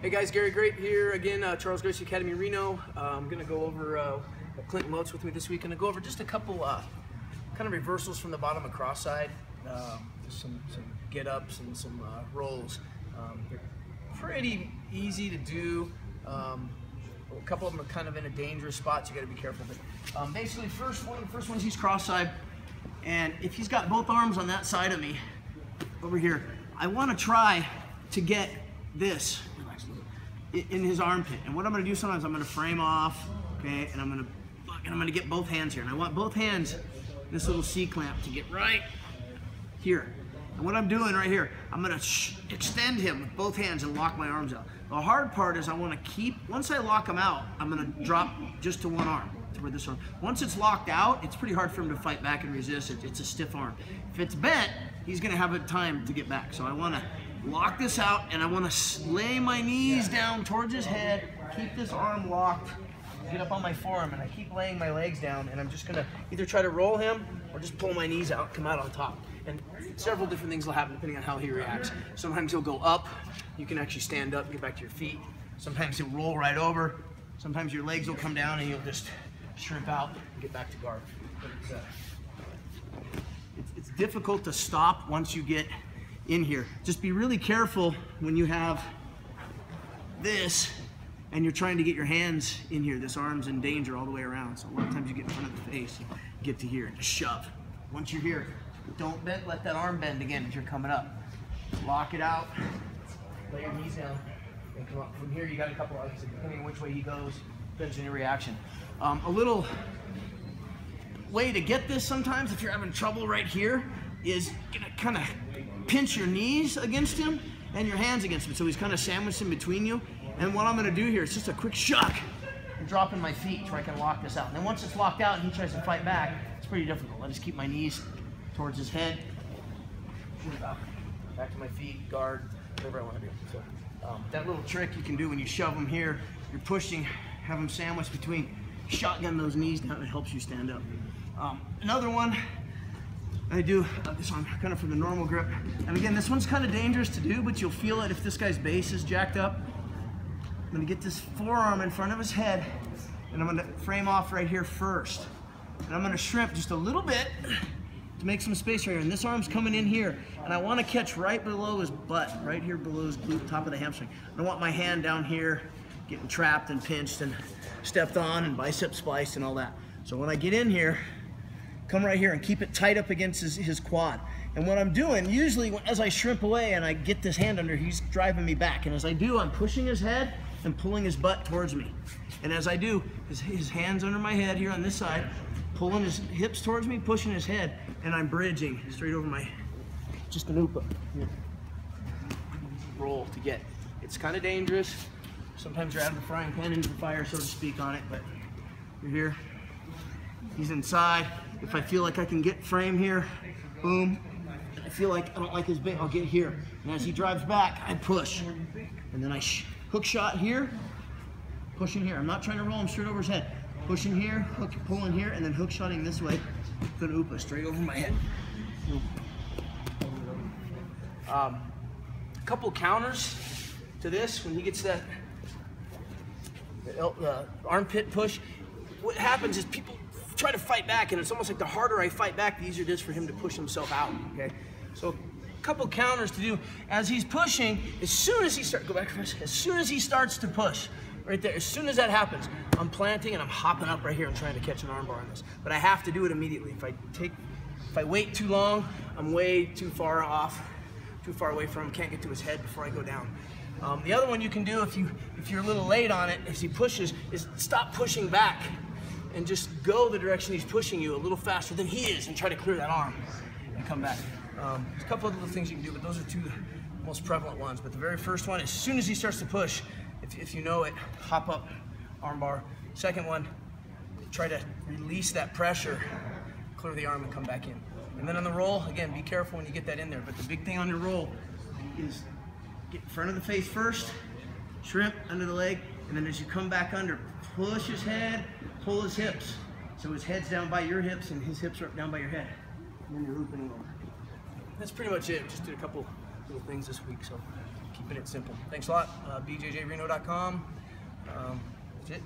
Hey guys, Gary Grate here again, Charles Gracie Academy, Reno. I'm going to go over, Clinton Welch with me this week, and go over just a couple kind of reversals from the bottom of cross side, some get-ups and some rolls. They're pretty easy to do. A couple of them are kind of in a dangerous spot, so you got to be careful. But basically, first one he's cross side, and if he's got both arms on that side of me, over here, I want to try to get this in his armpit. And what I'm going to do sometimes, I'm going to frame off, okay, and I'm going to get both hands here. And I want both hands, this little C-clamp, to get right here. And what I'm doing right here, I'm going to extend him with both hands and lock my arms out. The hard part is I want to keep, once I lock him out, I'm going to drop just to one arm, to where this arm. Once it's locked out, it's pretty hard for him to fight back and resist. It's a stiff arm. If it's bent, he's going to have a time to get back. So I want to lock this out, and I want to lay my knees down towards his head, keep this arm locked, get up on my forearm, and I keep laying my legs down, and I'm just going to either try to roll him or just pull my knees out, come out on top. And several different things will happen depending on how he reacts. Sometimes he'll go up, you can actually stand up, get back to your feet. Sometimes he'll roll right over. Sometimes your legs will come down and you'll just shrimp out and get back to guard. It's difficult to stop once you get in here. Just be really careful when you have this and you're trying to get your hands in here. This arm's in danger all the way around. So a lot of times you get in front of the face, you get to here and just shove. Once you're here, don't bend, let that arm bend again as you're coming up. Lock it out, lay your knees down, and come up. From here you got a couple of, depending on which way he goes, depends on your reaction. A little way to get this sometimes, if you're having trouble right here, is gonna kind of pinch your knees against him and your hands against him. So he's kind of sandwiched in between you. And what I'm gonna do here is just a quick shock and drop in my feet so I can lock this out. And then once it's locked out and he tries to fight back, it's pretty difficult. I just keep my knees towards his head, back to my feet, guard, whatever I want to do. So that little trick you can do when you shove him here, you're pushing, have him sandwiched between, shotgun those knees down, it helps you stand up. Another one I do, this one kind of from the normal grip. And again, this one's kind of dangerous to do, but you'll feel it if this guy's base is jacked up. I'm gonna get this forearm in front of his head, and I'm gonna frame off right here first. And I'm gonna shrimp just a little bit to make some space right here. And this arm's coming in here, and I wanna catch right below his butt, right here below his glute, top of the hamstring. I want my hand down here, getting trapped and pinched and stepped on and bicep spliced and all that. So when I get in here, come right here and keep it tight up against his quad. And what I'm doing, usually as I shrimp away and I get this hand under, he's driving me back. And as I do, I'm pushing his head and pulling his butt towards me. And as I do, his hand's under my head here on this side, pulling his hips towards me, pushing his head, and I'm bridging straight over my, just an upa. Roll to get. It's kind of dangerous. Sometimes you're out of the frying pan into the fire, so to speak, on it, but you're here. He's inside. If I feel like I can get frame here, boom. I feel like I don't like his bait, I'll get here. And as he drives back, I push. And then I hook shot here, pushing here. I'm not trying to roll him straight over his head. Pushing here, hook, pulling here, and then hook shotting this way. Good upa, straight over my head. A couple counters to this when he gets that armpit push. What happens is people try to fight back, and it's almost like the harder I fight back, the easier it is for him to push himself out, okay? So a couple counters to do. As he's pushing, as soon as he starts, go back first, as soon as he starts to push, right there, as soon as that happens, I'm planting and I'm hopping up right here and trying to catch an armbar on this. But I have to do it immediately. If I wait too long, I'm way too far off, too far away from him, can't get to his head before I go down. The other one you can do if you're a little late on it, as he pushes, is stop pushing back and just go the direction he's pushing you a little faster than he is and try to clear that arm and come back. There's a couple of little things you can do, but those are two most prevalent ones. But the very first one, as soon as he starts to push, if you know it, hop up, armbar. Second one, try to release that pressure, clear the arm and come back in. And then on the roll, again, be careful when you get that in there, but the big thing on your roll is get in front of the face first, shrimp under the leg, and then as you come back under, push his head, pull his hips. So his head's down by your hips and his hips are up down by your head. And then you're looping him over. That's pretty much it. Just did a couple little things this week, so keep keeping it simple. Thanks a lot. BJJReno.com. That's it.